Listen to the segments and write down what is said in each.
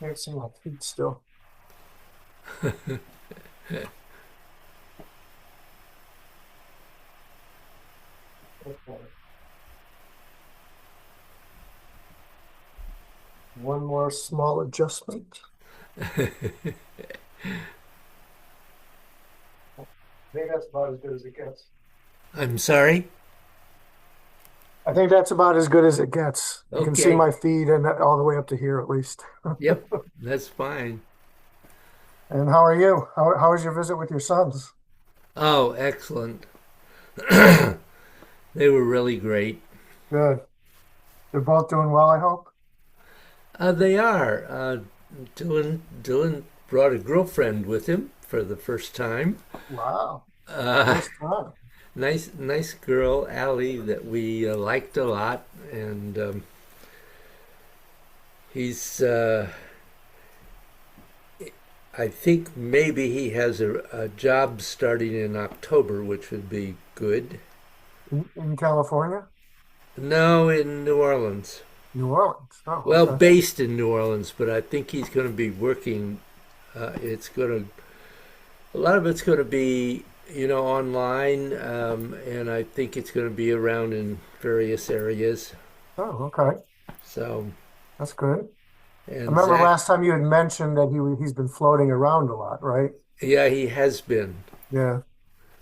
can't see my feet still. Okay. One more small adjustment. I think that's about as good as it gets. I'm sorry? I think that's about as good as it gets. You can see Okay. my feet and all the way up to here at least. Yep, that's fine. And how are you? How was your visit with your sons? Oh, excellent. They were really great. Good. They're both doing well, I hope. They are. Dylan brought a girlfriend with him for the first time. Wow. Uh, First time. nice girl, Allie, that we liked a lot. And he's, I think maybe he has a job starting in October, which would be good. In California? No, in New Orleans. New Orleans. Oh, Well, okay. based in New Orleans, but I think he's going to be working. It's going to A lot of it's going to be online, and I think it's going to be around in various areas. Oh, okay. So, That's good. I and remember Zach, last time you had mentioned that he's been floating around a lot, right? yeah, he has been. Yeah.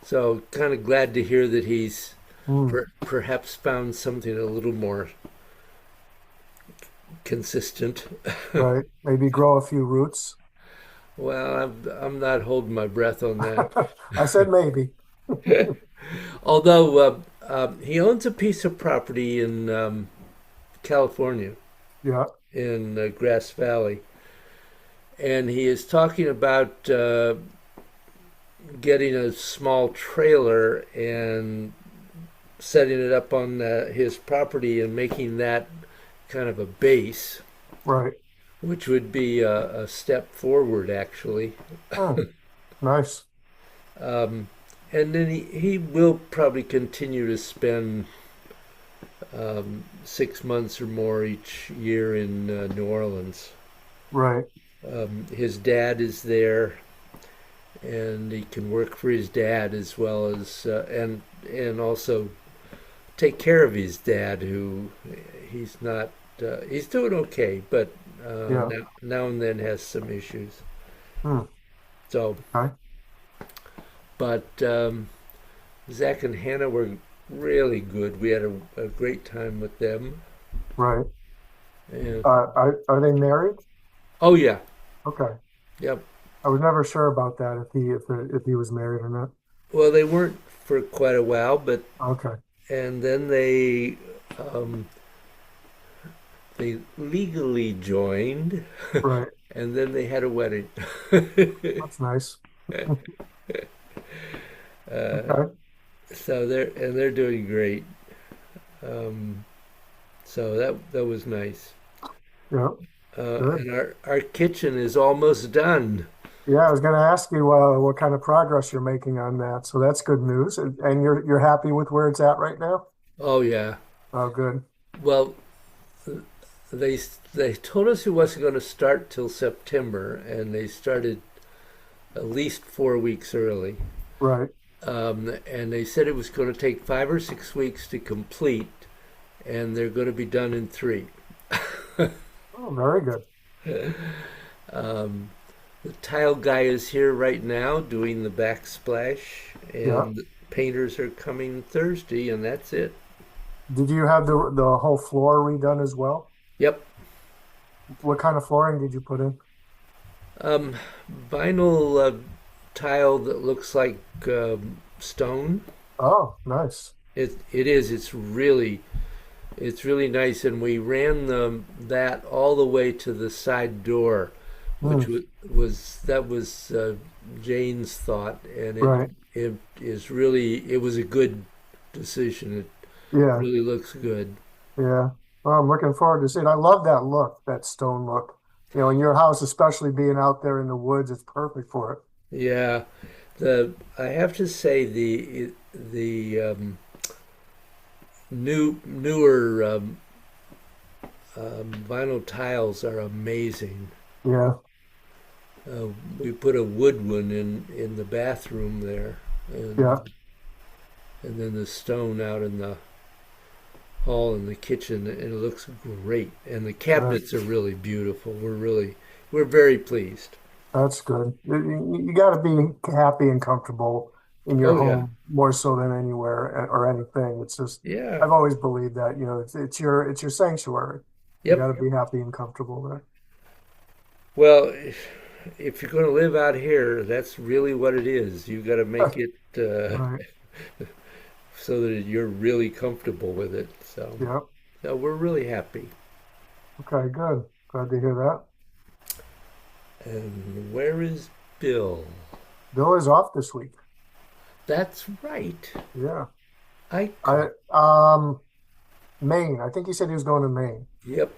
So, kind of glad to hear that he's Hmm. perhaps found something a little more consistent. Right. Maybe grow a few roots. Well, I'm not holding my breath on that. I said maybe. Although he owns a piece of property in California, Yeah. in Grass Valley, and he is talking about getting a small trailer and setting it up on his property and making that kind of a base, Right. which would be a step forward, actually. Hmm. Nice. And then he will probably continue to spend 6 months or more each year in New Orleans. Right. His dad is there, and he can work for his dad as well as and also take care of his dad, who he's not he's doing okay, but Yeah. now and then has some issues. Hmm. So, Okay. but Zach and Hannah were really good. We had a great time with them. Right. And, Are they married? oh yeah, Okay. yep. I was never sure about that if he was married or not. Well, they weren't for quite a while, but Okay. and then um, they legally joined, Right. and then they had a wedding. That's nice. uh, Okay. so they're doing great. Um, so that was nice. Yeah. Good. And our kitchen is almost done. Yeah, I was going to ask you what kind of progress you're making on that. So that's good news. And you're happy with where it's at right now? Oh yeah. Oh, good. Well, they they told us it wasn't going to start till September, and they started at least 4 weeks early. Right. And they said it was going to take 5 or 6 weeks to complete, and they're going to be done in three. Oh, very good. The tile guy is here right now doing the backsplash, Yeah. and the painters are coming Thursday, and that's it. Did you have the whole floor redone as well? Yep. What kind of flooring did you put in? Um, Vinyl tile that looks like stone. Oh, nice. It is. It's really nice, and we ran that all the way to the side door, which Hmm. was Jane's thought, and Right. it was a good decision. It Yeah. really looks good. Yeah. Well, I'm looking forward to seeing. I love that look, that stone look. In your house, especially being out there in the woods, it's perfect for it. Yeah, the I have to say the newer vinyl tiles are amazing. Yeah, We put a wood one in the bathroom there, yeah, and then the stone out in the hall in the kitchen, and it looks great. And the that, cabinets are really beautiful. We're very pleased. that's good. You got to be happy and comfortable in your Oh yeah, home more so than anywhere or anything. It's just yeah, I've always believed that, it's your sanctuary. You got yep. to be happy and comfortable there. Well, if you're going to live out here, that's really what it is. You got to make it Right. so that you're really comfortable with it. So, Yeah. so we're really happy. Okay, good. Glad to hear that. And where is Bill? Bill is off this week. That's right. Yeah. I I call. Maine. I think he said he was going to Maine, Yep.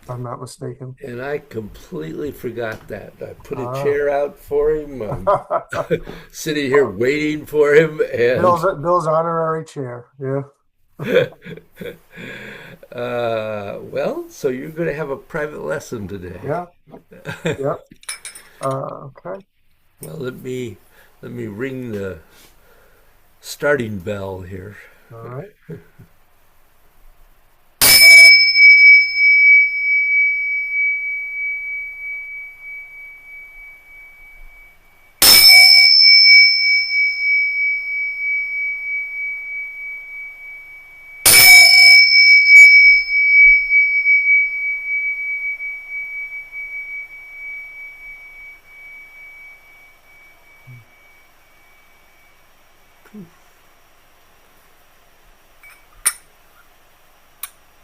if I'm not mistaken. And I completely forgot that. I put a Ah. chair out for him. I'm sitting here waiting for him, and Bill's honorary chair. Yeah. well, so you're going to have a private lesson today. Yeah. Yeah. Okay. Well, let me ring the starting bell here. All right.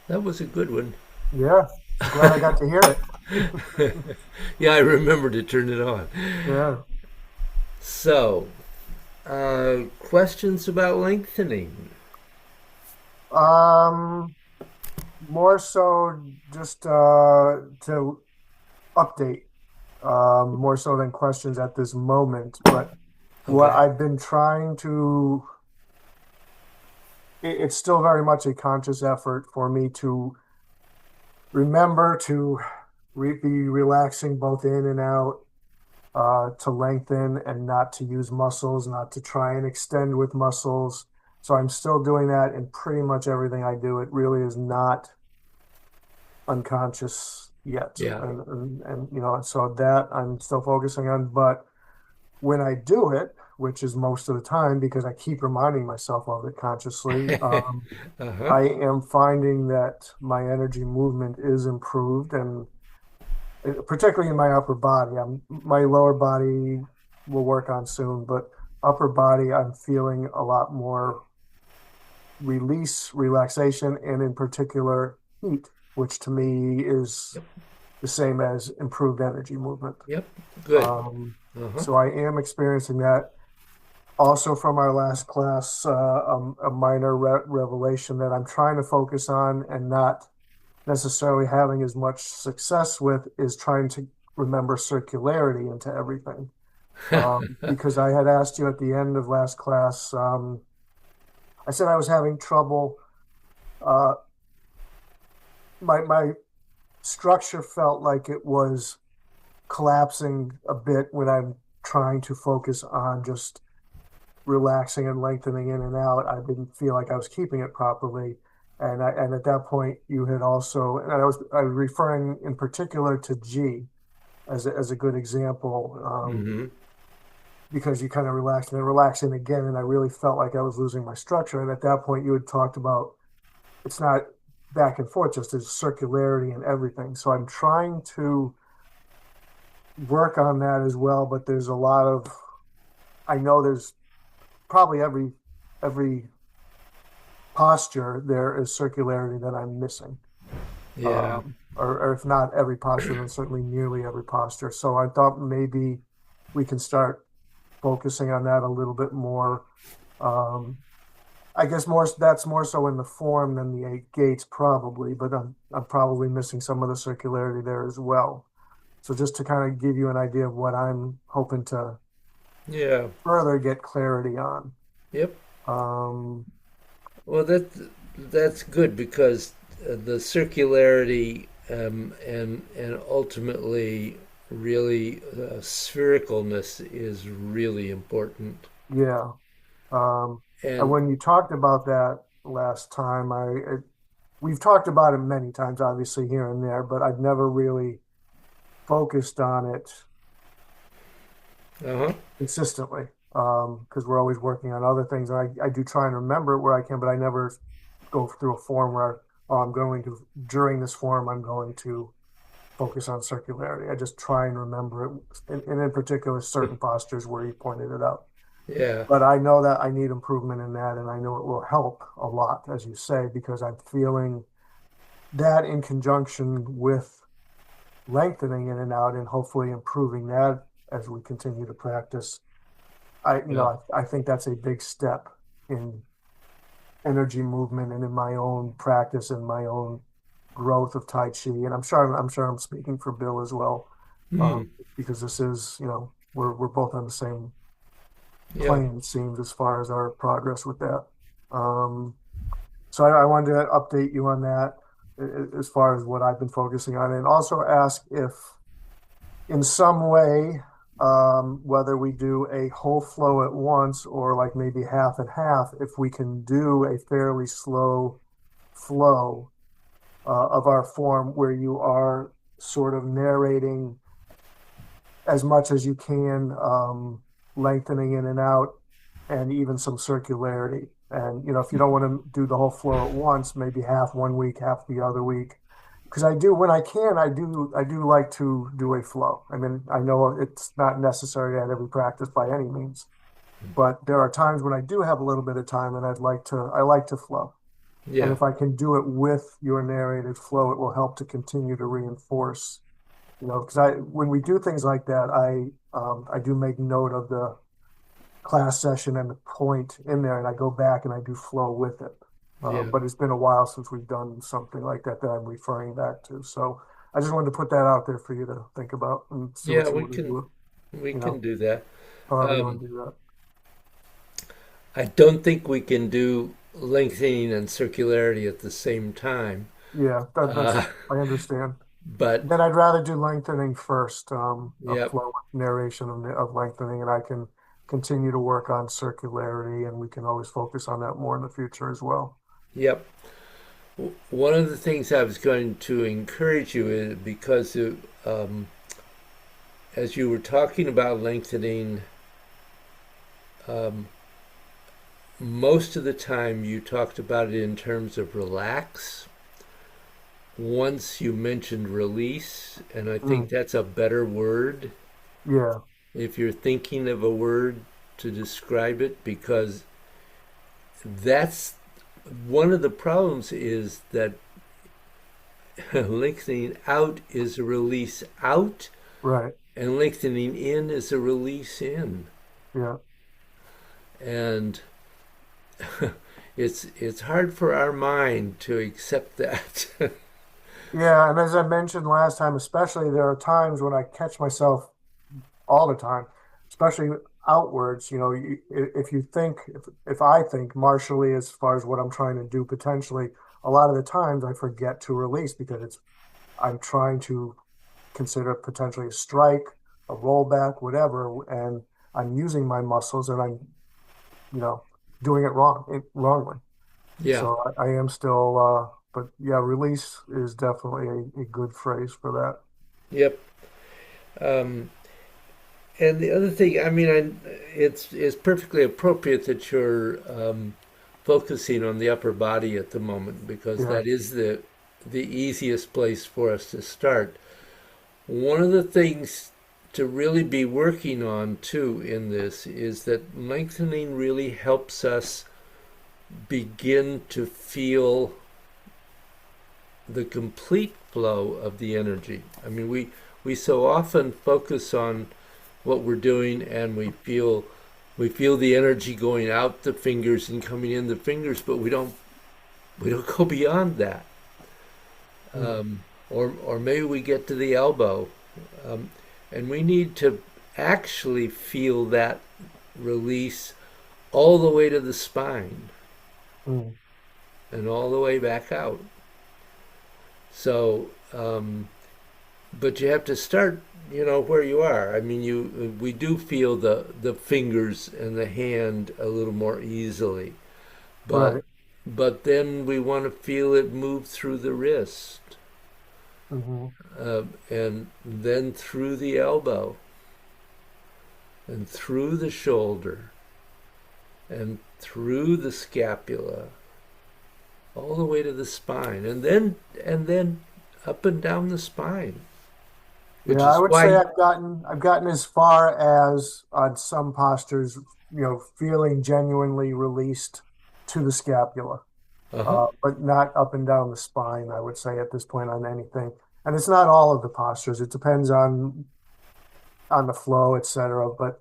That was a good one. Yeah. I'm glad I got to hear it. Yeah, I remember to turn it on. Yeah. So, questions about lengthening? Um, More so just to update, more so than questions at this moment. But what Okay. I've been trying to, it's still very much a conscious effort for me to remember to be relaxing both in and out, to lengthen and not to use muscles, not to try and extend with muscles. So I'm still doing that in pretty much everything I do. It really is not unconscious yet. Yeah. And so that I'm still focusing on. But when I do it, which is most of the time because I keep reminding myself of it consciously, Uh-huh. I am finding that my energy movement is improved, and particularly in my upper body. My lower body will work on soon, but upper body, I'm feeling a lot more release, relaxation, and in particular, heat, which to me is Yep. the same as improved energy movement. Yep. Good. Um, Uh-huh. so I am experiencing that. Also, from our last class, a minor revelation that I'm trying to focus on and not necessarily having as much success with is trying to remember circularity into everything. Because I had asked you at the end of last class, I said I was having trouble. Uh, my structure felt like it was collapsing a bit when I'm trying to focus on just relaxing and lengthening in and out. I didn't feel like I was keeping it properly. And at that point you had also, and I was referring in particular to G as a good example, Mm-hmm. because you kind of relaxed and then relaxing again, and I really felt like I was losing my structure. And at that point you had talked about it's not back and forth, just there's circularity and everything. So I'm trying to work on that as well, but there's a lot of, I know there's probably every posture there is circularity that I'm missing. Yeah. Or if not every posture, then certainly nearly every posture. So I thought maybe we can start focusing on that a little bit more. Um, I guess more that's more so in the form than the eight gates probably, but I'm probably missing some of the circularity there as well. So just to kind of give you an idea of what I'm hoping to Yeah. further get clarity on. Yep. Um, Well, that's good because the circularity and ultimately really sphericalness is really important. Yeah. And And when you talked about that last time, we've talked about it many times, obviously here and there, but I've never really focused on it uh-huh. consistently. Because we're always working on other things. And I do try and remember it where I can, but I never go through a form where, oh, I'm going to, during this form, I'm going to focus on circularity. I just try and remember it, and in particular, certain postures where you pointed it out. Yeah. But I know that I need improvement in that, and I know it will help a lot, as you say, because I'm feeling that in conjunction with lengthening in and out and hopefully improving that as we continue to practice. Yeah. I think that's a big step in energy movement and in my own practice and my own growth of Tai Chi. And I'm sure I'm speaking for Bill as well, Mm. because this is, we're both on the same Yeah. plane, it seems, as far as our progress with that. Um, so I wanted to update you on that as far as what I've been focusing on, and also ask if in some way, whether we do a whole flow at once or like maybe half and half, if we can do a fairly slow flow of our form where you are sort of narrating as much as you can, lengthening in and out, and even some circularity. And if you don't want to do the whole flow at once, maybe half one week, half the other week. Because I do, when I can, I do like to do a flow. I mean, I know it's not necessary at every practice by any means, but there are times when I do have a little bit of time and I like to flow. And Yeah. if I can do it with your narrated flow, it will help to continue to reinforce, because when we do things like that, I do make note of the class session and the point in there, and I go back and I do flow with it. Yeah. But it's been a while since we've done something like that that I'm referring back to. So I just wanted to put that out there for you to think about and see Yeah, what you we want to can do, we you can know, do that. however you want Um, to do that. I don't think we can do lengthening and circularity at the same time. Yeah, Uh, I understand. but Then I'd rather do lengthening first, a yep, flow narration of lengthening, and I can continue to work on circularity, and we can always focus on that more in the future as well. yep. One of the things I was going to encourage you is because as you were talking about lengthening, um, most of the time you talked about it in terms of relax. Once you mentioned release, and I think Mm, that's a better word yeah, if you're thinking of a word to describe it, because that's one of the problems is that lengthening out is a release out, right. and lengthening in is a release in. Yeah. And it's hard for our mind to accept that. Yeah, and as I mentioned last time, especially there are times when I catch myself all the time, especially outwards. If you think, if I think martially as far as what I'm trying to do potentially, a lot of the times I forget to release because I'm trying to consider potentially a strike, a rollback, whatever, and I'm using my muscles and I'm, you know, doing it wrongly. Yeah, So I am still, but yeah, release is definitely a good phrase for that. yep. Um, and the other thing, I mean, it's perfectly appropriate that you're focusing on the upper body at the moment because Yeah. that is the easiest place for us to start. One of the things to really be working on too in this is that lengthening really helps us begin to feel the complete flow of the energy. I mean, we so often focus on what we're doing and we feel the energy going out the fingers and coming in the fingers, but we don't go beyond that. Mm, Or maybe we get to the elbow, um, and we need to actually feel that release all the way to the spine mm, and all the way back out. So but you have to start, where you are. I mean, we do feel the fingers and the hand a little more easily, but Right. then we want to feel it move through the wrist, Hmm. and then through the elbow and through the shoulder and through the scapula all the way to the spine, and then up and down the spine, Yeah, which I is would say why. I've gotten as far as on some postures, feeling genuinely released to the scapula, Uh-huh. but not up and down the spine, I would say at this point on anything. And it's not all of the postures. It depends on the flow, etc. But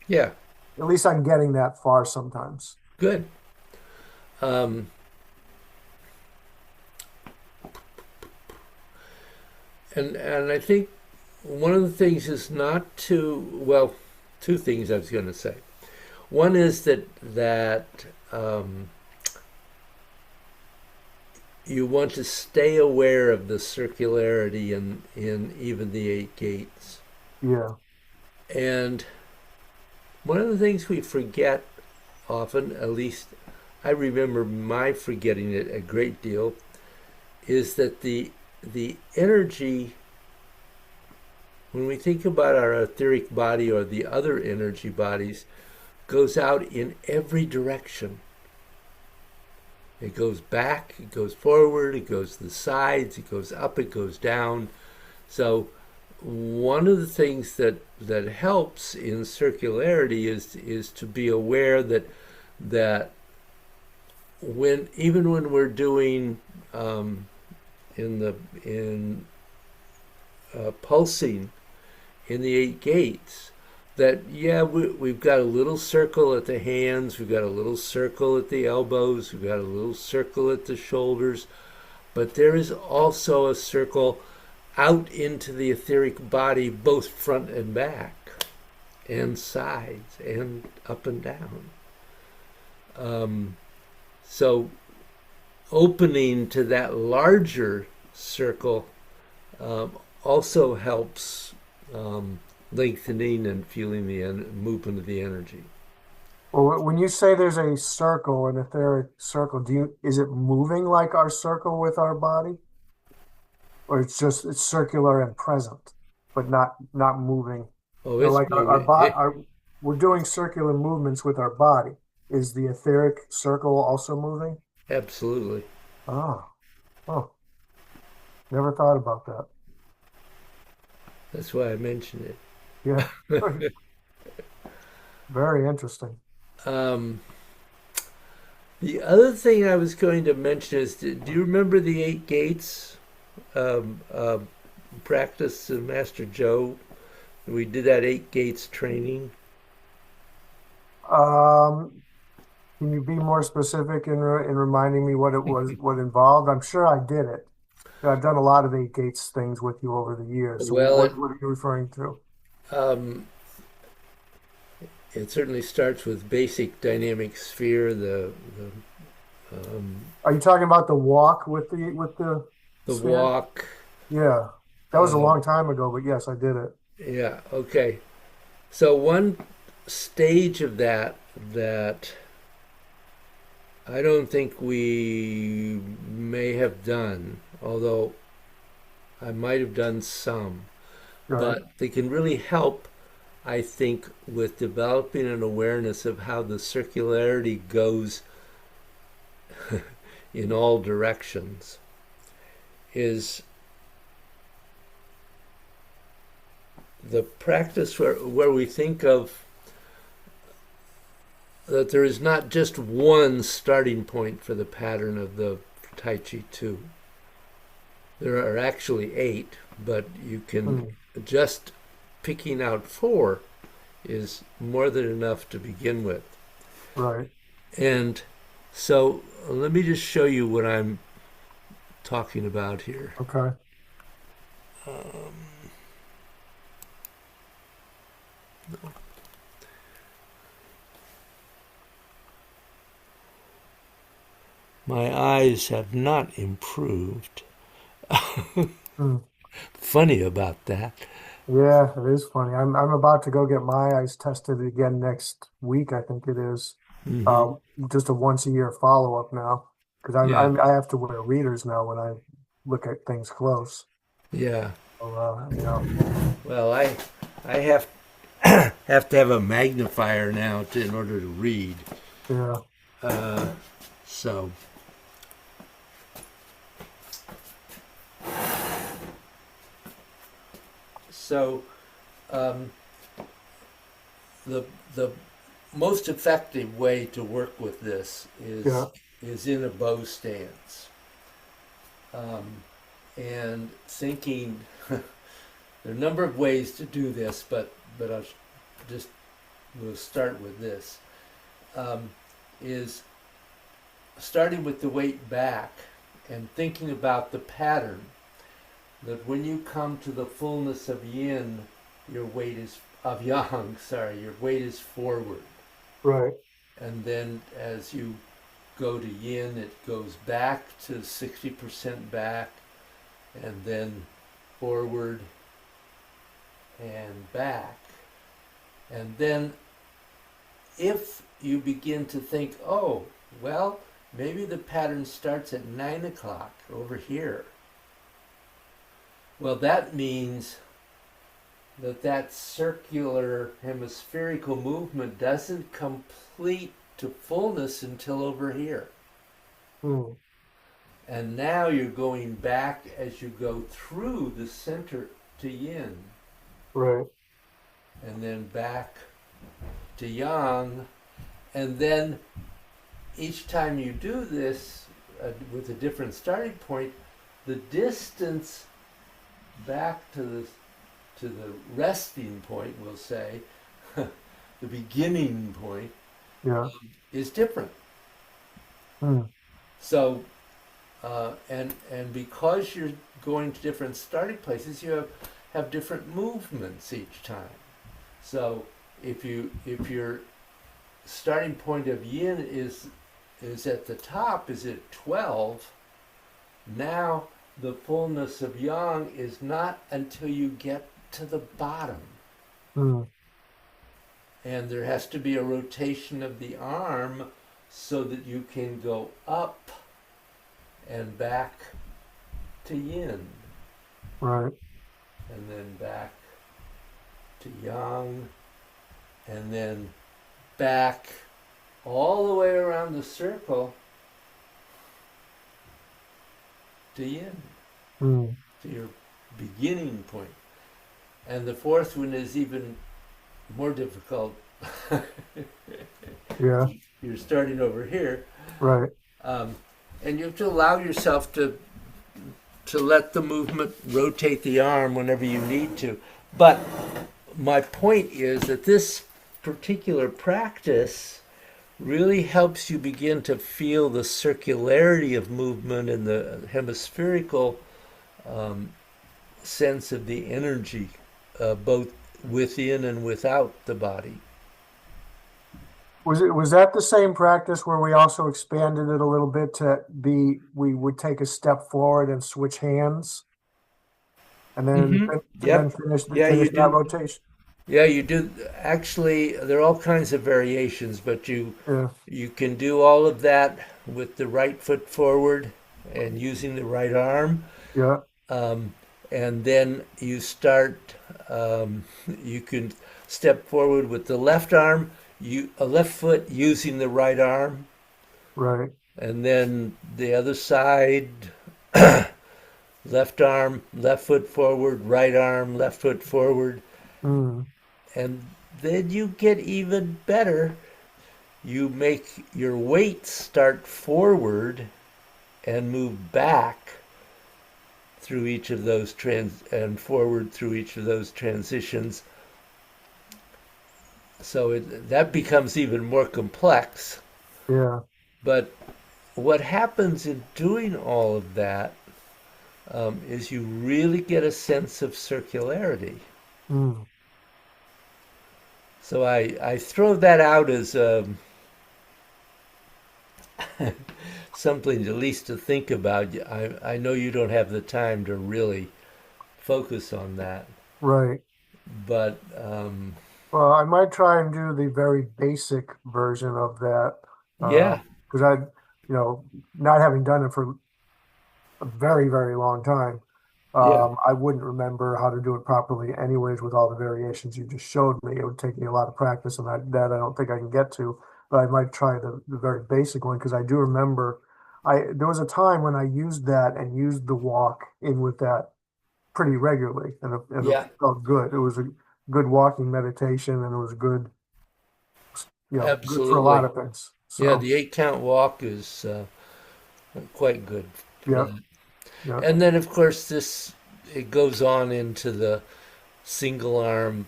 Yeah. at least I'm getting that far sometimes. Good. um, and I think one of the things is not to, well, two things I was going to say. One is that you want to stay aware of the circularity in even the eight gates. Yeah, And one of the things we forget often, at least I remember my forgetting it a great deal, is that the energy, when we think about our etheric body or the other energy bodies, goes out in every direction. It goes back, it goes forward, it goes to the sides, it goes up, it goes down. So one of the things that helps in circularity is to be aware that when we're doing in pulsing in the eight gates, that yeah, we've got a little circle at the hands, we've got a little circle at the elbows, we've got a little circle at the shoulders, but there is also a circle out into the etheric body, both front and back, and sides, and up and down. So opening to that larger circle um, also helps um, lengthening and feeling the movement of the energy. well, when you say there's a circle, an etheric circle, is it moving like our circle with our body, or it's circular and present, but not moving? Oh, it's Like our moving. bot, our we're doing circular movements with our body. Is the etheric circle also moving? Absolutely. Oh, oh, never thought about that. That's why I mentioned Yeah, it. very interesting. um, the other thing I was going to mention is, do you remember the eight gates um, uh, practice in Master Joe? We did that eight gates training. Um, can you be more specific in reminding me what it was, what involved? I'm sure I did it. I've done a lot of eight gates things with you over the years. So Well, what are you referring to? um, it certainly starts with basic dynamic sphere, Are you talking about the walk with the the sphere? walk. Yeah, that was a Uh, long time ago, but yes, I did it. yeah, okay. So one stage of that I don't think we may have done, although I might have done some, Right. but they can really help, I think, with developing an awareness of how the circularity goes in all directions. Is the practice where we think of that there is not just one starting point for the pattern of the Tai Chi 2. There are actually eight, but you can Hmm. just picking out four is more than enough to begin with. Right. And so let me just show you what I'm talking about here. Okay. My eyes have not improved. Hmm. funny about that. Yeah, it is funny. I'm about to go get my eyes tested again next week, I think it is. Hmm. Um, just a once a year follow up now because Yeah, I have to wear readers now when I look at things close. yeah. So, yeah, Well, I have to have a magnifier now in order to read. yeah, So so um, the the most effective way to work with this yeah, is in a bow stance, and thinking. There are a number of ways to do this, but I'll just we'll start with this. Um, is starting with the weight back and thinking about the pattern that when you come to the fullness of yin, your weight is of yang. Sorry, your weight is forward, right, and then as you go to yin, it goes back to 60% back, and then forward and back. And then if you begin to think, oh, well, maybe the pattern starts at 9 o'clock over here. Well, that means that that circular hemispherical movement doesn't complete to fullness until over here. mm, And now you're going back as you go through the center to yin, right, and then back to yang, and then each time you do this with a different starting point, the distance back to the resting point, we'll say, the beginning point, yeah, is different. mm, So, and because you're going to different starting places, you have different movements each time. So, if your starting point of yin is at the top, is at 12. Now the fullness of yang is not until you get to the bottom. mm, And there has to be a rotation of the arm so that you can go up and back to yin, right, and then back to yang, and then back all the way around the circle to yin, mm, to your beginning point. And the fourth one is even more difficult. yeah, You're starting over here, right, um, and you have to allow yourself to let the movement rotate the arm whenever you need to. But my point is that this particular practice really helps you begin to feel the circularity of movement and the hemispherical sense of the energy, both within and without the body. Was that the same practice where we also expanded it a little bit to be we would take a step forward and switch hands Mm-hmm. and then Yep. Yeah, finish you that do. rotation? Yeah, you do. Actually, there are all kinds of variations, but Yeah, you can do all of that with the right foot forward and using the right arm. yeah, Um, and then you start. Um, you can step forward with the left arm, you a left foot using the right arm, right. and then the other side, left arm, left foot forward, right arm, left foot forward, Mm, and then you get even better. You make your weight start forward and move back through each of those and forward through each of those transitions. So that becomes even more complex. yeah. But what happens in doing all of that is you really get a sense of circularity. Mm, So I throw that out as something at least to think about. I know you don't have the time to really focus on that. Right. But Well, I might try and do the very basic version of that, yeah, because not having done it for a very, very long time, yeah, I wouldn't remember how to do it properly anyways with all the variations you just showed me. It would take me a lot of practice, and that I don't think I can get to, but I might try the very basic one because I do remember there was a time when I used that and used the walk in with that pretty regularly, and it yeah, felt good. It was a good walking meditation, and it was good, good for a lot absolutely. of things. Yeah, So, the 8 count walk is quite good for yeah, that. yeah, And then, of course, this it goes on into the single arm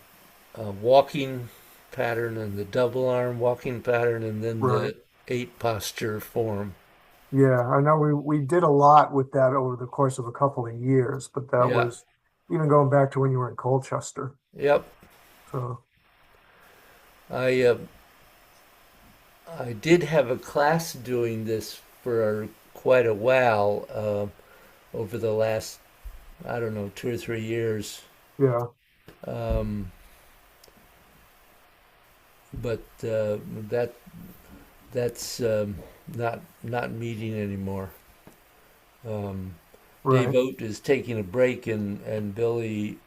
walking pattern and the double arm walking pattern, and then right. the 8 posture form. Yeah, I know we did a lot with that over the course of a couple of years, but that Yeah. was even going back to when you were in Colchester. Yep. So, I uh, I did have a class doing this for quite a while over the last, I don't know, 2 or 3 years. yeah, Um, but that's not meeting anymore. Um, Dave right. Oat is taking a break, and Billy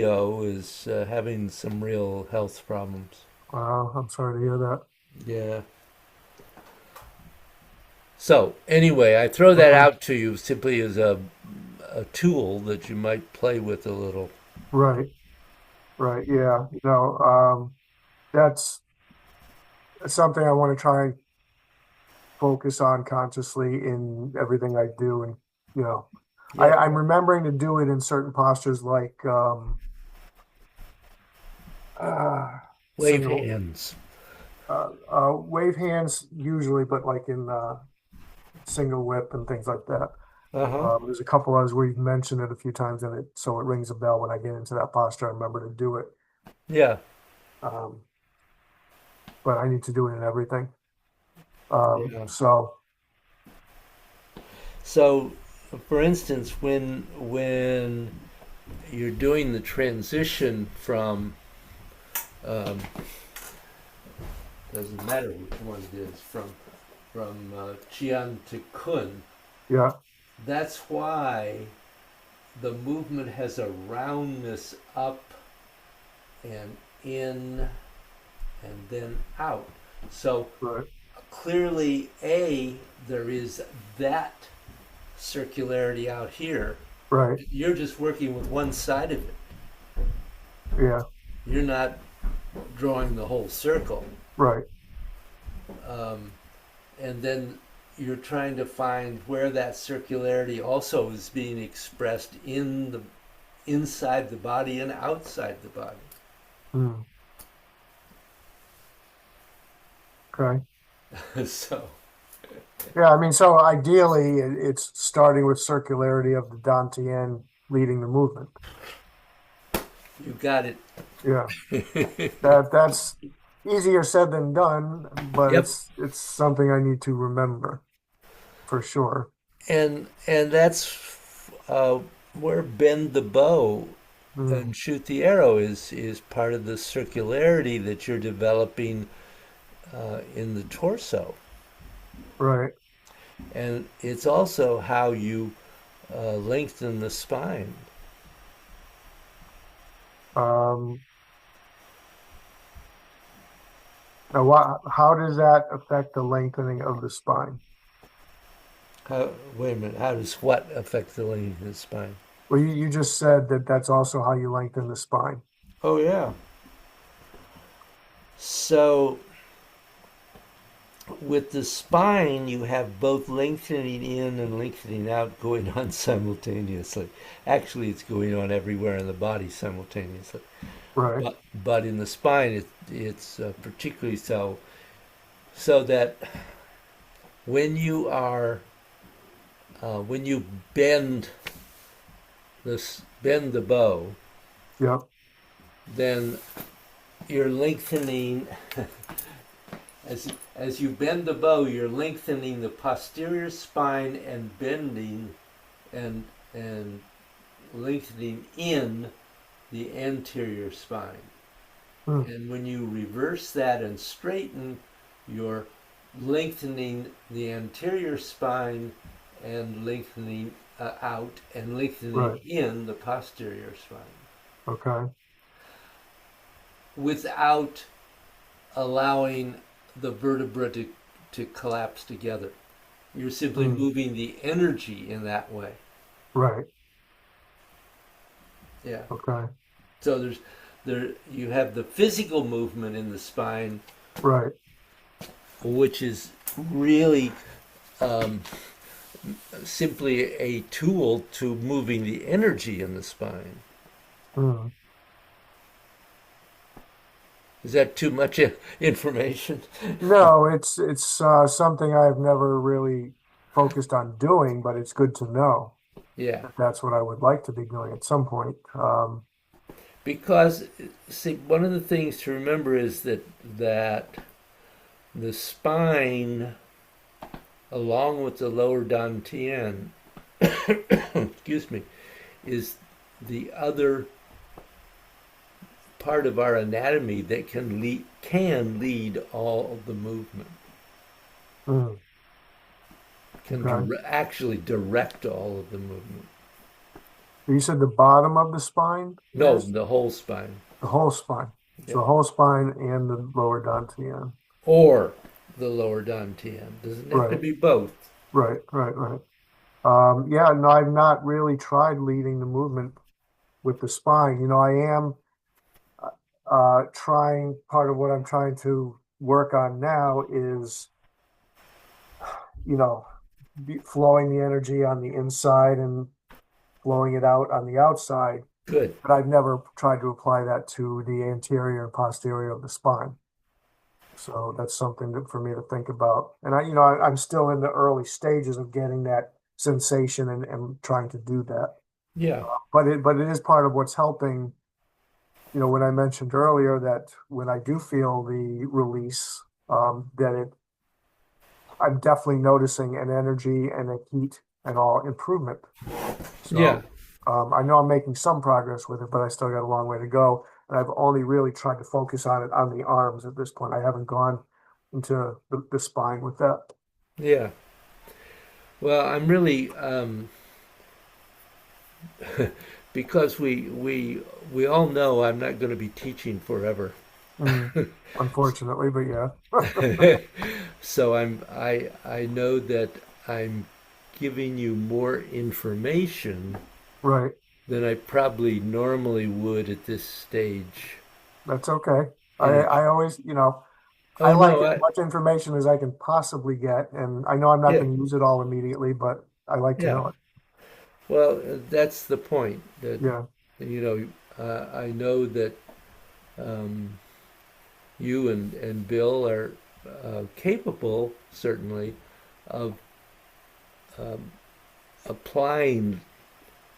O is having some real health problems. Wow, I'm sorry to hear that. Yeah. So anyway, I throw that Mhm. out to you simply as a tool that you might play with a little. Right, right. Yeah, that's something I want to try and focus on consciously in everything I do. And, you know, Yep. I'm remembering to do it in certain postures like uh, Wave single hands. wave hands usually, but like in single whip and things like that. Uh huh. There's a couple others where you've mentioned it a few times and so it rings a bell when I get into that posture. I remember to do it. Yeah. Um, but I need to do it in everything. Yeah. So So, for instance, when you're doing the transition from doesn't matter which one it is from Qian to Kun. yeah, That's why the movement has a roundness up and in and then out. So right, clearly, there is that circularity out here. right, You're just working with one side of it. yeah, You're not drawing the whole circle. right. Um, and then you're trying to find where that circularity also is being expressed in the inside the body and outside the body. Mm, okay. So Yeah, I mean, so ideally it's starting with circularity of the Dantian leading the movement. you got it. Yeah, that's easier said than done, but Yep. it's something I need to remember for sure. And that's where bend the bow Mm, and shoot the arrow is part of the circularity that you're developing in the torso, right. and it's also how you lengthen the spine. Um, Now, how does that affect the lengthening of the spine? Wait a minute. How does what affect the length of the spine? Well, you just said that that's also how you lengthen the spine. Oh yeah. So with the spine, you have both lengthening in and lengthening out going on simultaneously. Actually, it's going on everywhere in the body simultaneously. Right. But in the spine, it's particularly so. So that when you are when you bend the bow, Yep. then you're lengthening as you bend the bow, you're lengthening the posterior spine and bending and lengthening in the anterior spine. Mm. And when you reverse that and straighten, you're lengthening the anterior spine and lengthening out and lengthening Right. in the posterior spine Okay. without allowing the vertebra to collapse together. You're simply Mm. moving the energy in that way. Right. Yeah. Okay. So there you have the physical movement in the spine, Right. which is really um, simply a tool to moving the energy in the spine. Mm. Is that too much information? No, it's something I've never really focused on doing, but it's good to know Yeah, that that's what I would like to be doing at some point. because see, one of the things to remember is that the spine, along with the lower dantian, excuse me, is the other part of our anatomy that can lead all of the movement, Mm. can Okay. actually direct all of the movement. You said the bottom of the spine No, is the whole spine. the whole spine. Yeah. So the whole spine and the lower dantian. Or the lower dantian. Doesn't have to Right. be both. Right. Right. Right. Yeah, no, I've not really tried leading the movement with the spine. I am trying, part of what I'm trying to work on now is, you know, flowing the energy on the inside and flowing it out on the outside. Good. But I've never tried to apply that to the anterior and posterior of the spine. So that's something that, for me to think about. And I'm still in the early stages of getting that sensation and trying to do that. Yeah. But it is part of what's helping. When I mentioned earlier that when I do feel the release, that I'm definitely noticing an energy and a heat and all improvement. Yeah. So I know I'm making some progress with it, but I still got a long way to go. And I've only really tried to focus on it on the arms at this point. I haven't gone into the spine with that. Yeah. Well, I'm really because we all know I'm not going to be teaching forever. Mm, unfortunately, but yeah. So I know that I'm giving you more information Right. than I probably normally would at this stage. That's okay. Yeah. I always, I Oh like no, as much information as I can possibly get, and I know I'm not yeah, going to use it all immediately, but I like to yeah. know it. Well, that's the point. That Yeah, I know that um, you and Bill are capable, certainly, of um, applying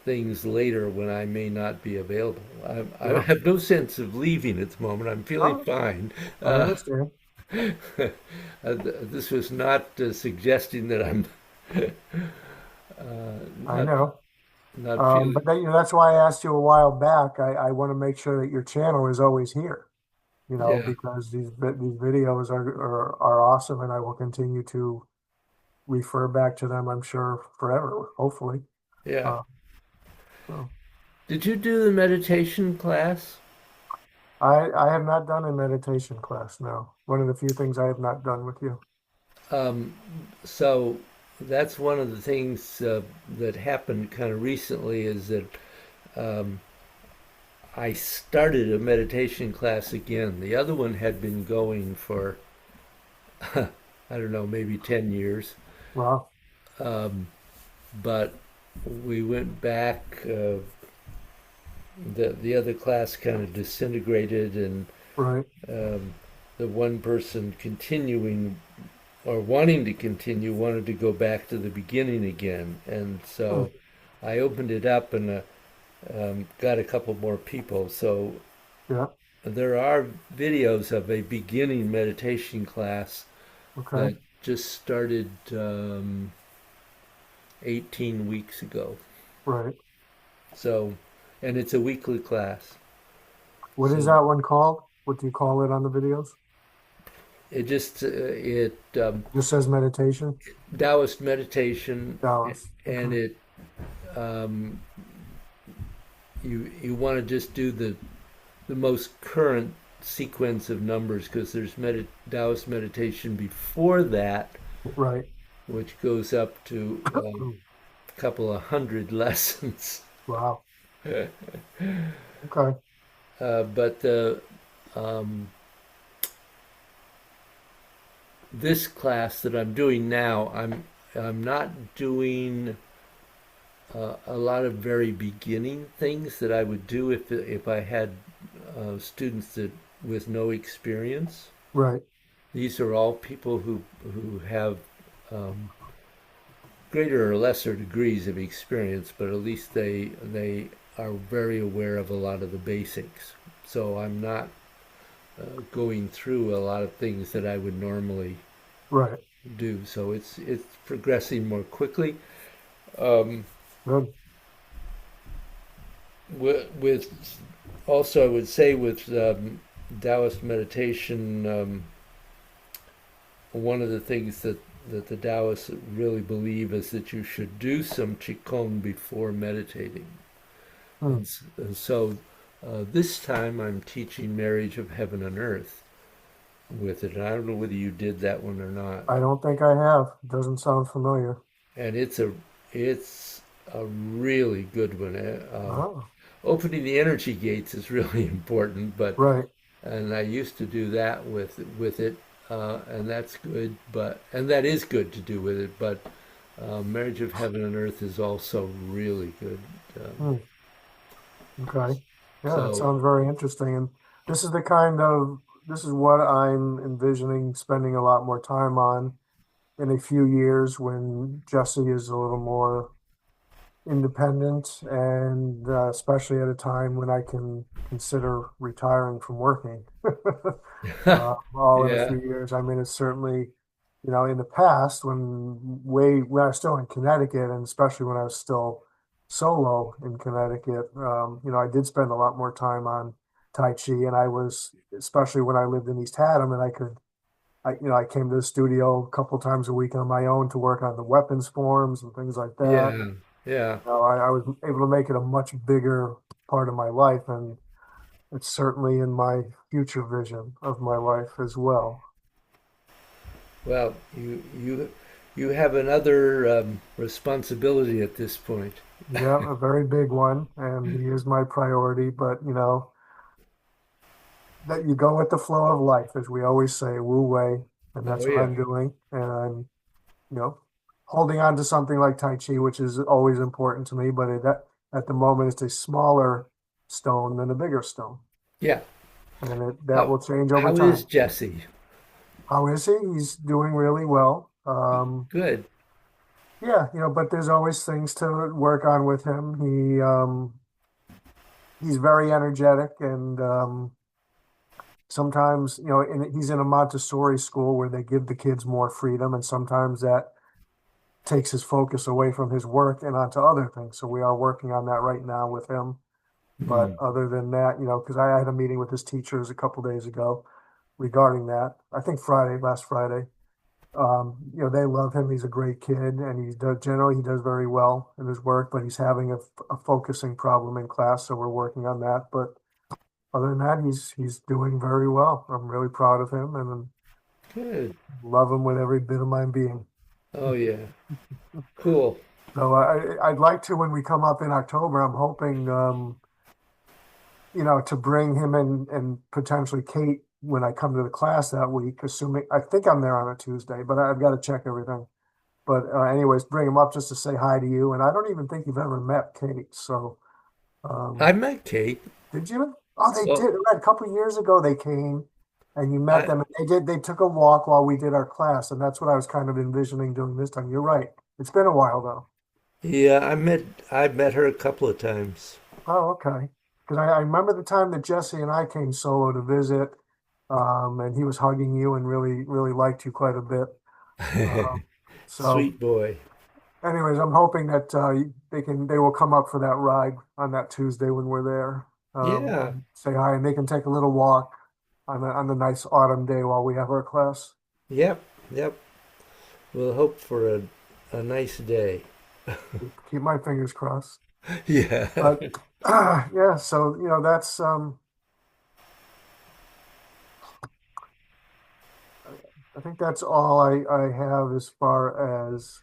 things later when I may not be available. I yeah. have no sense of leaving at the moment. I'm feeling Oh, fine. I Uh, understand. this was not suggesting that I'm I not know. not feeling. But that's why I asked you a while back. I want to make sure that your channel is always here, Yeah, because these videos are awesome, and I will continue to refer back to them, I'm sure, forever, hopefully. yeah. Uh, so Did you do the meditation class? I have not done a meditation class, no. One of the few things I have not done with you. Um, so that's one of the things that happened kind of recently is that um, I started a meditation class again. The other one had been going for, I don't know, maybe 10 years. Well, Um, but we went back. The other class kind of disintegrated, and right. um, the one person continuing or wanting to continue wanted to go back to the beginning again. And Hmm. so I opened it up and got a couple more people. So Yeah. there are videos of a beginning meditation class Okay. that just started 18 weeks ago. Right. So, and it's a weekly class. What is So that one called? What do you call it on the videos? it just it Just says meditation. Taoist meditation, Dallas. and Okay. it you want to just do the most current sequence of numbers because there's Taoist meditation before that, Right. which goes up to a couple of hundred lessons. Wow. Okay. But this class that I'm doing now, I'm not doing a lot of very beginning things that I would do if I had students that with no experience. Right. These are all people who have greater or lesser degrees of experience, but at least they are very aware of a lot of the basics. So I'm not going through a lot of things that I would normally Right. do. So it's progressing more quickly. Um, Good. with also, I would say with Taoist meditation, one of the things that the Taoists really believe is that you should do some qigong before meditating. Hmm. And so this time I'm teaching Marriage of Heaven and Earth with it. And I don't know whether you did that one or not. I don't think I have. It doesn't sound familiar. And it's a really good one. Oh, Opening the energy gates is really important, but right. and I used to do that with it, and that's good. But and that is good to do with it. But Marriage of Heaven and Earth is also really good. Hmm. Okay. Yeah, that So sounds very interesting. And this is the kind of, this is what I'm envisioning spending a lot more time on in a few years when Jesse is a little more independent and especially at a time when I can consider retiring from working. All in a yeah, few years. I mean, it's certainly, in the past when I was still in Connecticut and especially when I was still solo in Connecticut, I did spend a lot more time on Tai Chi and I was, especially when I lived in East Haddam and I came to the studio a couple times a week on my own to work on the weapons forms and things like that. yeah, yeah. I was able to make it a much bigger part of my life, and it's certainly in my future vision of my life as well. Well, you have another responsibility at this point. Yeah, a very big one, and he is my priority, but that you go with the flow of life, as we always say, Wu Wei, and Oh that's what yeah, I'm doing. And I'm, you know, holding on to something like Tai Chi, which is always important to me, but at the moment it's a smaller stone than a bigger stone. yeah. And that How will change over how is time. Jesse? How is he? He's doing really well. Good. Yeah, but there's always things to work on with him. He's very energetic and sometimes, he's in a Montessori school where they give the kids more freedom and sometimes that takes his focus away from his work and onto other things. So we are working on that right now with him. But Mm. other than that, because I had a meeting with his teachers a couple days ago regarding that. I think last Friday. They love him. He's a great kid, and generally he does very well in his work. But he's having a focusing problem in class, so we're working on that. But other than that, he's doing very well. I'm really proud of him, and Good. love him with every bit of my being. Oh yeah. Cool. So I'd like to when we come up in October. I'm hoping to bring him in and potentially Kate when I come to the class that week. Assuming I think I'm there on a Tuesday, but I've got to check everything. But anyways, bring him up just to say hi to you. And I don't even think you've ever met Kate. So I um, met Kate. did you? Oh, they Well, did. Right, a couple of years ago they came and you met I them. And they took a walk while we did our class, and that's what I was kind of envisioning doing this time. You're right. It's been a while though. yeah, I met her a couple of times. Oh, okay. Because I remember the time that Jesse and I came solo to visit, and he was hugging you and really, really liked you quite a bit. Um, so Sweet boy. anyways, I'm hoping that they will come up for that ride on that Tuesday when we're there. Yeah, Say hi, and they can take a little walk on the nice autumn day while we have our class. yep, yep. We'll hope for a nice day. Keep my fingers crossed. Yeah. But yeah, so that's I think that's all I have as far as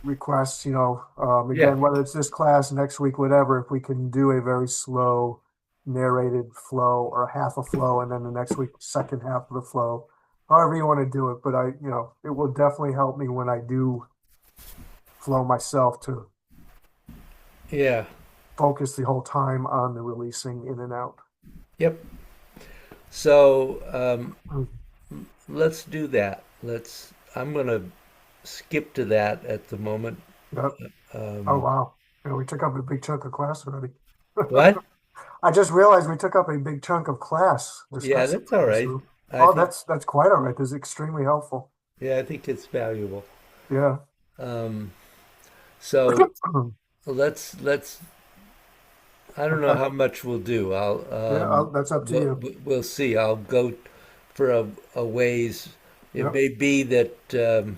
requests. Yeah. Again, whether it's this class, next week, whatever, if we can do a very slow narrated flow or half a flow, and then the next week, second half of the flow, however you want to do it. But it will definitely help me when I do flow myself to Yeah. focus the whole time on the releasing in and out. Yep. So Mm. let's do that. I'm gonna skip to that at the moment. Yep. Oh, Um, wow. We took up a big chunk of class already. what? I just realized we took up a big chunk of class Yeah, discussing that's all this. right. I Oh, think. that's quite all right. This is extremely helpful. Yeah, I think it's valuable. Yeah. Um, so let's. I don't know Okay. how much we'll do. Yeah, that's up to We'll, you. we'll see. I'll go for a ways. It Yep. may be that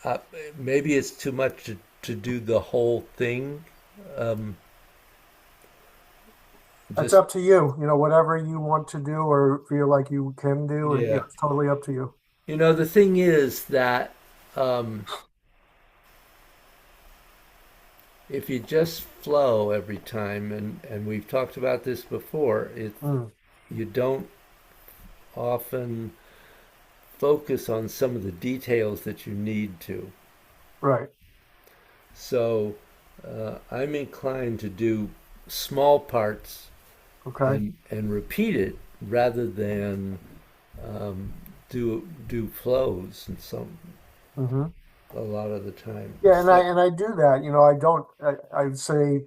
uh, maybe it's too much to do the whole thing. Um, That's just up to you. Whatever you want to do or feel like you can do, and yeah. it's totally up to you. The thing is that um, if you just flow every time, and we've talked about this before, Mm, you don't often focus on some of the details that you need to. right. So I'm inclined to do small parts Okay. and repeat it rather than um, do flows and some Hmm. a lot of the time. Yeah, and I So, and I do that. I don't. I'd say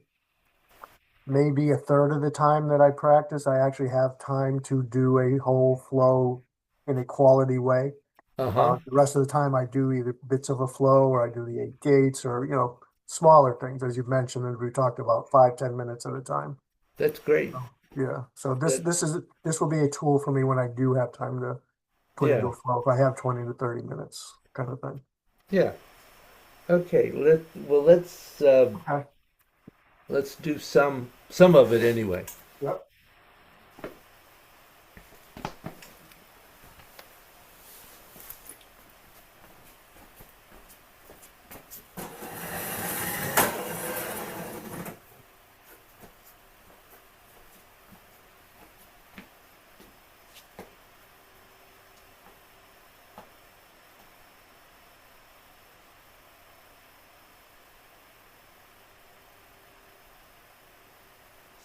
maybe a third of the time that I practice, I actually have time to do a whole flow in a quality way. uh-huh. The rest of the time, I do either bits of a flow or I do the eight gates or, smaller things, as you mentioned, and we talked about 5, 10 minutes at a time. That's great. So, yeah. So this That this is this will be a tool for me when I do have time to put into yeah. a flow. If I have 20 to 30 minutes kind of thing. Yeah. Okay. Okay. Let's do some of it anyway. Yep.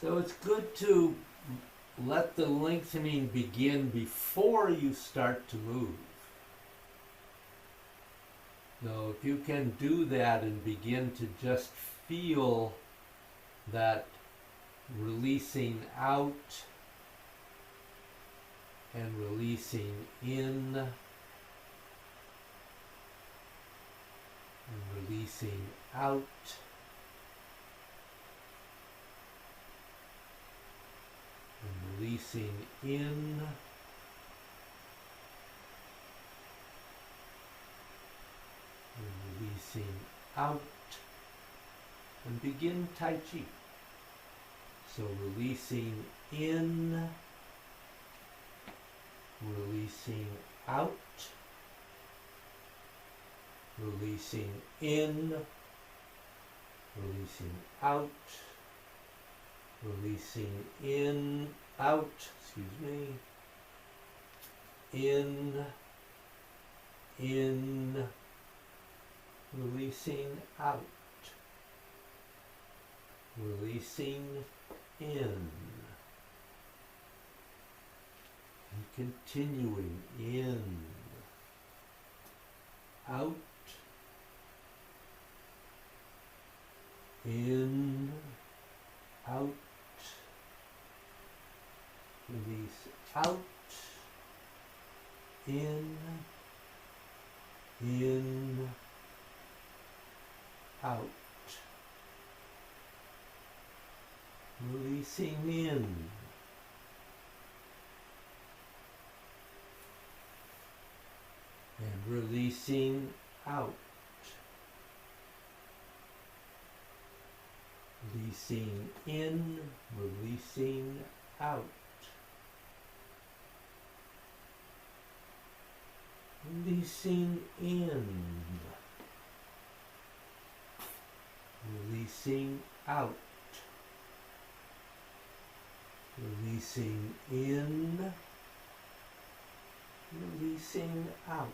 So it's good to let the lengthening begin before you start to move. So if you can do that and begin to just feel that releasing out and releasing in and releasing out and releasing in and releasing out and begin Tai Chi. So releasing in, releasing out, releasing in, releasing out, releasing in, out, excuse me, in, releasing out, releasing in, and continuing in, out, in, out, release out, in, out, releasing in, and releasing out, releasing in, releasing out, releasing in, releasing out, releasing in, releasing out,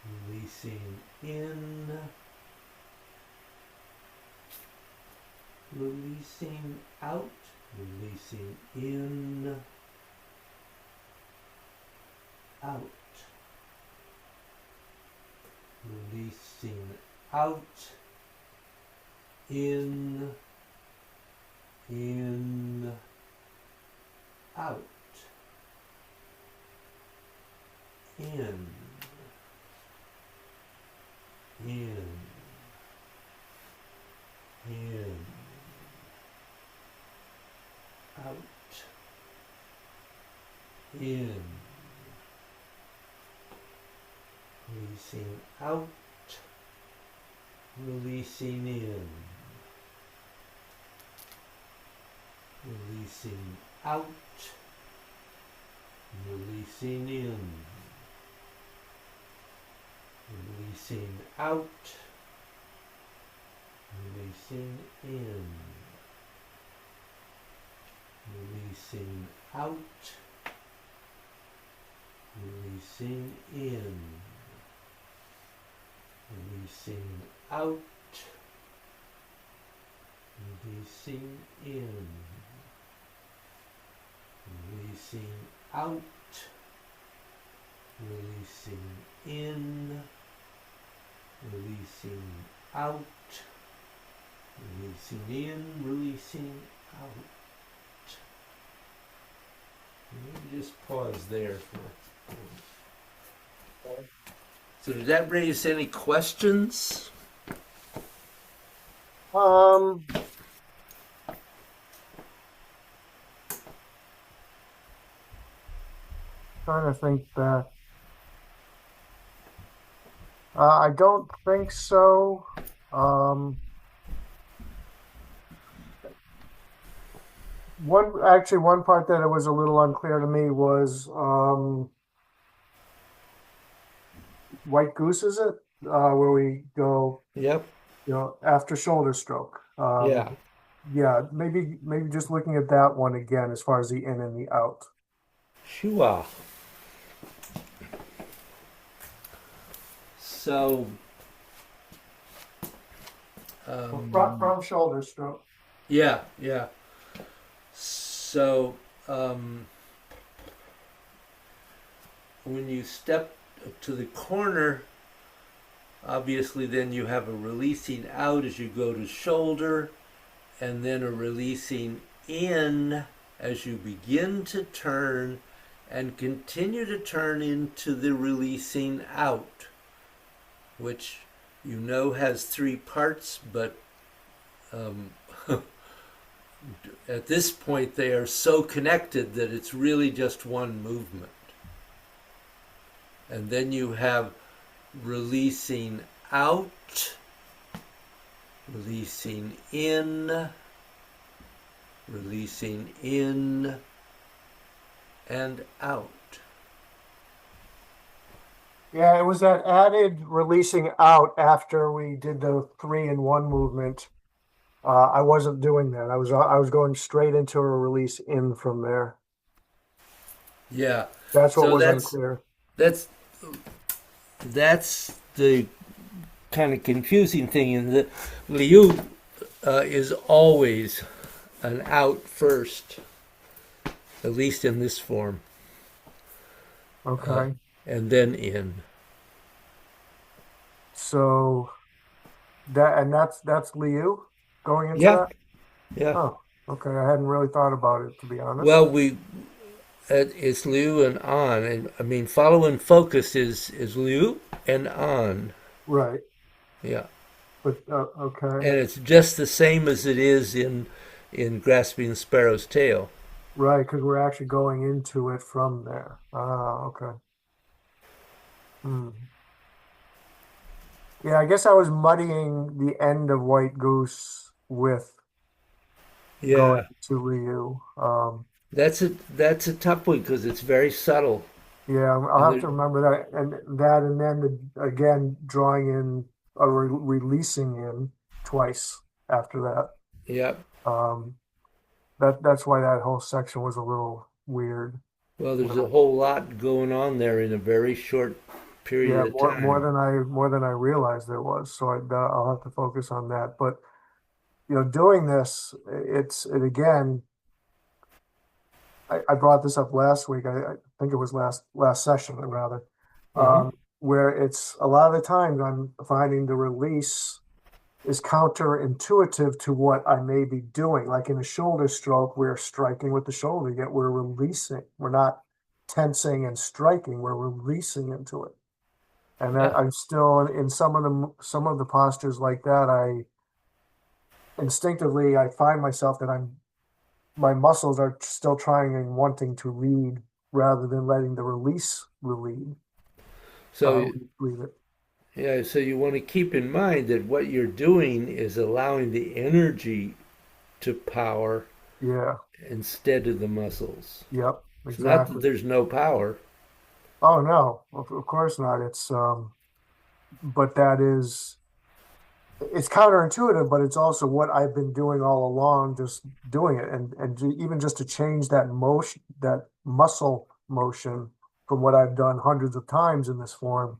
releasing in, releasing out, releasing in, out, releasing out, in, out, in, out, in, releasing out, releasing in, releasing out, releasing in, releasing out, releasing in, releasing out, releasing in, releasing out, releasing in, releasing out, releasing in, releasing out, releasing in, releasing out. Let me just pause there for. So did that raise any questions? Um, Trying to think back. I don't think so. Um, one part that it was a little unclear to me was White Goose, is it? Where we go, Yep. after shoulder stroke. Yeah. Yeah, maybe just looking at that one again as far as the in and the out. Shua. So, Well, um, from shoulder stroke. yeah, yeah. So, um, when you step to the corner, obviously, then you have a releasing out as you go to shoulder, and then a releasing in as you begin to turn and continue to turn into the releasing out, which you know has three parts, but um, at this point they are so connected that it's really just one movement. And then you have releasing out, releasing in, and out. Yeah, it was that added releasing out after we did the 3-in-1 movement. I wasn't doing that. I was going straight into a release in from there. Yeah. That's what So was that's unclear. that's that's the kind of confusing thing in that Liu is always an out first, at least in this form, Okay. and then in. So that's Liu going into Yeah, that. yeah. Oh, okay. I hadn't really thought about it, to be honest. Well, it's Liu and An, and I mean follow and focus is Liu and An. Right. Yeah, But okay. and it's just the same as it is in grasping the sparrow's tail. Right, because we're actually going into it from there. Ah, okay. Hmm. Yeah, I guess I was muddying the end of White Goose with going Yeah, to Ryu. that's a tough one because it's very subtle, Yeah, I'll and have there, to remember that, and then again drawing in releasing in twice after that. yeah. Um, that's why that whole section was a little weird. Well, When there's a I, whole lot going on there in a very short yeah, period of time. more than I realized there was. So I'll have to focus on that. But doing this, it again. I brought this up last week. I think it was last session rather, Uh-huh. where it's a lot of the times I'm finding the release is counterintuitive to what I may be doing. Like in a shoulder stroke, we're striking with the shoulder, yet we're releasing. We're not tensing and striking. We're releasing into it. And Yeah. I'm still in some of the postures like that. I instinctively I find myself that my muscles are still trying and wanting to lead rather than letting the release relieve So lead it. yeah, so you want to keep in mind that what you're doing is allowing the energy to power Yeah. instead of the muscles. Yep. It's not that Exactly. there's no power. Oh no, of course not. But it's counterintuitive, but it's also what I've been doing all along, just doing it, even just to change that motion, that muscle motion from what I've done hundreds of times in this form.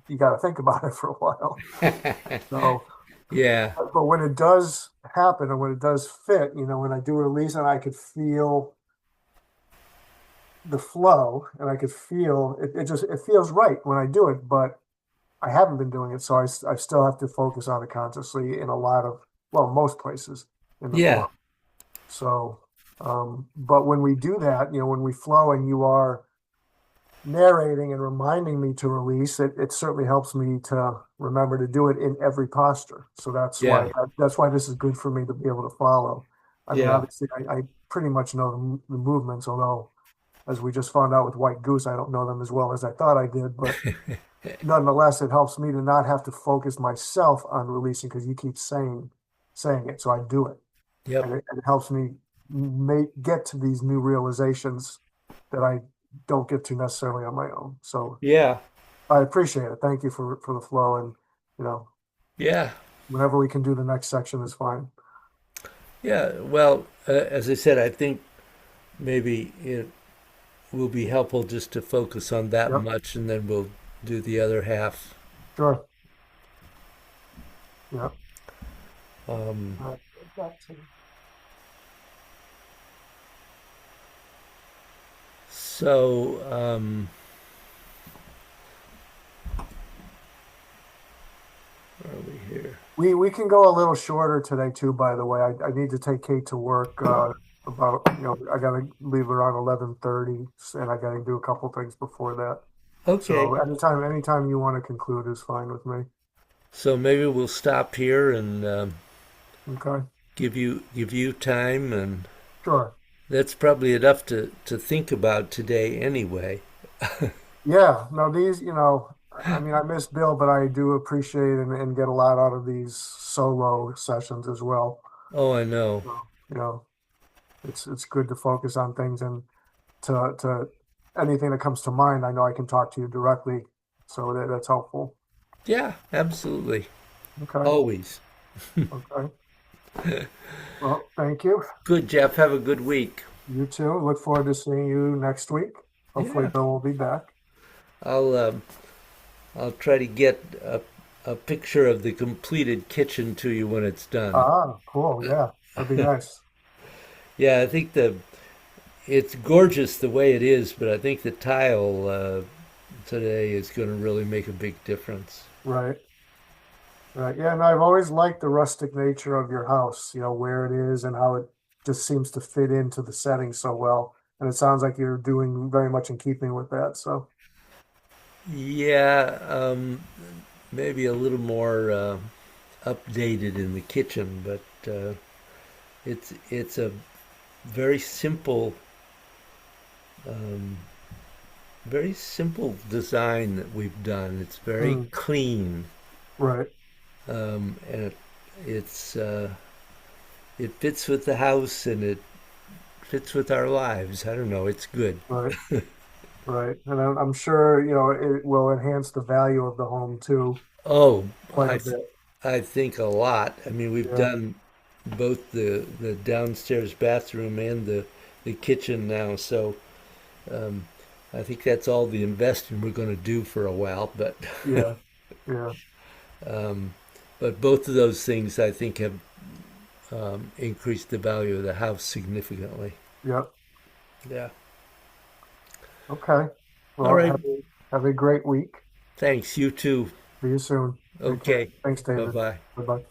You got to think about it for a while. So, Yeah. but when it does happen and when it does fit, when I do release and I could feel the flow and I could feel it, it feels right when I do it, but I haven't been doing it, so I still have to focus on it consciously in a lot of, well, most places in the Yeah. form. So, but when we do that, when we flow and you are narrating and reminding me to release, it certainly helps me to remember to do it in every posture. So Yeah. that's why this is good for me to be able to follow. I mean, Yeah. obviously, I pretty much know the movements, although as we just found out with White Goose, I don't know them as well as I thought I did, but nonetheless, it helps me to not have to focus myself on releasing because you keep saying it, so I do it, Yep. and it helps me get to these new realizations that I don't get to necessarily on my own. So Yeah. I appreciate it. Thank you for the flow, and you know, Yeah. whenever we can do the next section is fine. Yeah. Well, as I said, I think maybe it will be helpful just to focus on that Yep, much, and then we'll do the other half. sure. Yep. Um, All right. Back to so, where are we here? we can go a little shorter today too, by the way. I need to take Kate to work about I gotta leave around 11:30 and I gotta do a couple things before that. Okay. So anytime you want to conclude is fine with me. So maybe we'll stop here and Okay. give you time, and Sure. that's probably enough to think about today anyway. Yeah. No, these, I mean, I miss Bill, but I do appreciate and get a lot out of these solo sessions as well. Oh, I know. So, it's good to focus on things and to anything that comes to mind, I know I can talk to you directly. So that's helpful. Yeah, absolutely. Okay. Always. Okay. Well, thank you. Good, Jeff. Have a good week. You too. Look forward to seeing you next week. Hopefully Yeah, Bill will be back. I'll I'll try to get a picture of the completed kitchen to you when it's done. Ah, cool. Yeah. That'd be nice. Yeah, I think the it's gorgeous the way it is, but I think the tile today is going to really make a big difference. Right. Right. Yeah, and I've always liked the rustic nature of your house, where it is and how it just seems to fit into the setting so well. And it sounds like you're doing very much in keeping with that. So, Yeah, maybe a little more updated in the kitchen, but it's a very simple, um, very simple design that we've done. It's very Mm, clean, right, and it's it fits with the house and it fits with our lives. I don't know. It's good. right, right. And I'm sure, it will enhance the value of the home too, Oh, quite a bit. I think a lot. I mean, we've Yeah, done both the downstairs bathroom and the kitchen now, so um, I think that's all the investing we're going to do for a while. yeah, yeah, Um, but both of those things I think have increased the value of the house significantly. yep. Yeah. Okay. All Well, right. have a great week. Thanks. You too. See you soon. Take care. Okay. Thanks, Bye David. bye. Bye-bye.